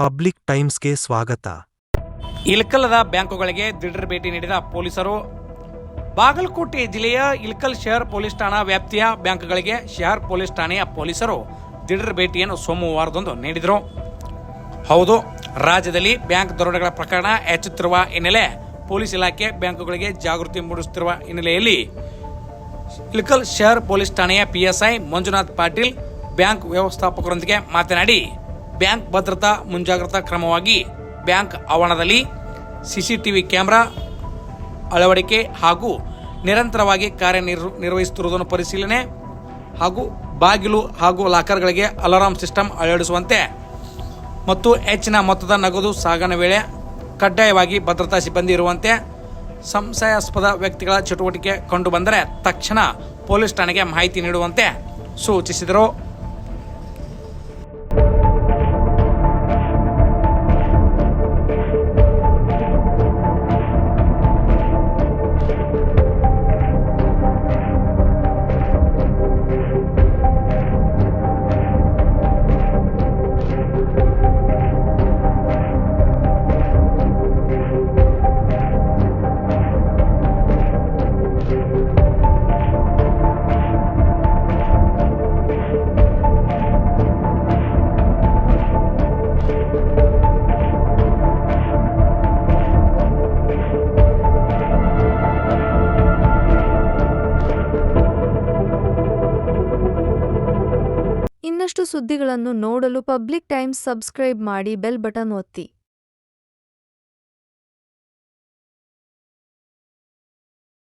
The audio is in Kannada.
ಪಬ್ಲಿಕ್ ಟೈಮ್ಸ್ಗೆ ಸ್ವಾಗತ. ಇಳಕಲ್ಲದ ಬ್ಯಾಂಕುಗಳಿಗೆ ದಿಢೀರ್ ಭೇಟಿ ನೀಡಿದ ಪೊಲೀಸರು. ಬಾಗಲಕೋಟೆ ಜಿಲ್ಲೆಯ ಇಳಕಲ್ ಶಹರ್ ಪೊಲೀಸ್ ಠಾಣಾ ವ್ಯಾಪ್ತಿಯ ಬ್ಯಾಂಕ್ಗಳಿಗೆ ಶಹರ್ ಪೊಲೀಸ್ ಠಾಣೆಯ ಪೊಲೀಸರು ದಿಢೀರ್ ಭೇಟಿಯನ್ನು ಸೋಮವಾರದಂದು ನೀಡಿದರು. ಹೌದು, ರಾಜ್ಯದಲ್ಲಿ ಬ್ಯಾಂಕ್ ದರೋಡೆಗಳ ಪ್ರಕರಣ ಹೆಚ್ಚುತ್ತಿರುವ ಹಿನ್ನೆಲೆ ಪೊಲೀಸ್ ಇಲಾಖೆ ಬ್ಯಾಂಕುಗಳಿಗೆ ಜಾಗೃತಿ ಮೂಡಿಸುತ್ತಿರುವ ಹಿನ್ನೆಲೆಯಲ್ಲಿ ಇಳಕಲ್ ಶಹರ್ ಪೊಲೀಸ್ ಠಾಣೆಯ PSI ಮಂಜುನಾಥ್ ಪಾಟೀಲ್ ಬ್ಯಾಂಕ್ ವ್ಯವಸ್ಥಾಪಕರೊಂದಿಗೆ ಮಾತನಾಡಿ, ಬ್ಯಾಂಕ್ ಭದ್ರತಾ ಮುಂಜಾಗ್ರತಾ ಕ್ರಮವಾಗಿ ಬ್ಯಾಂಕ್ ಆವರಣದಲ್ಲಿ CCTV ಕ್ಯಾಮೆರಾ ಅಳವಡಿಕೆ ಹಾಗೂ ನಿರಂತರವಾಗಿ ಕಾರ್ಯನಿರ್ವಹಿಸುತ್ತಿರುವುದನ್ನು ಪರಿಶೀಲನೆ ಹಾಗೂ ಬಾಗಿಲು ಹಾಗೂ ಲಾಕರ್ಗಳಿಗೆ ಅಲಾರಾಂ ಸಿಸ್ಟಮ್ ಅಳವಡಿಸುವಂತೆ ಮತ್ತು ಹೆಚ್ಚಿನ ಮೊತ್ತದ ನಗದು ಸಾಗಣೆ ವೇಳೆ ಕಡ್ಡಾಯವಾಗಿ ಭದ್ರತಾ ಸಿಬ್ಬಂದಿ ಇರುವಂತೆ, ಸಂಶಯಾಸ್ಪದ ವ್ಯಕ್ತಿಗಳ ಚಟುವಟಿಕೆ ಕಂಡುಬಂದರೆ ತಕ್ಷಣ ಪೊಲೀಸ್ ಠಾಣೆಗೆ ಮಾಹಿತಿ ನೀಡುವಂತೆ ಸೂಚಿಸಿದರು. ಇನ್ನಷ್ಟು ಸುದ್ದಿಗಳನ್ನು ನೋಡಲು ಪಬ್ಲಿಕ್ ಟೈಮ್ಸ್ ಸಬ್ಸ್ಕ್ರೈಬ್ ಮಾಡಿ, ಬೆಲ್ ಬಟನ್ ಒತ್ತಿ.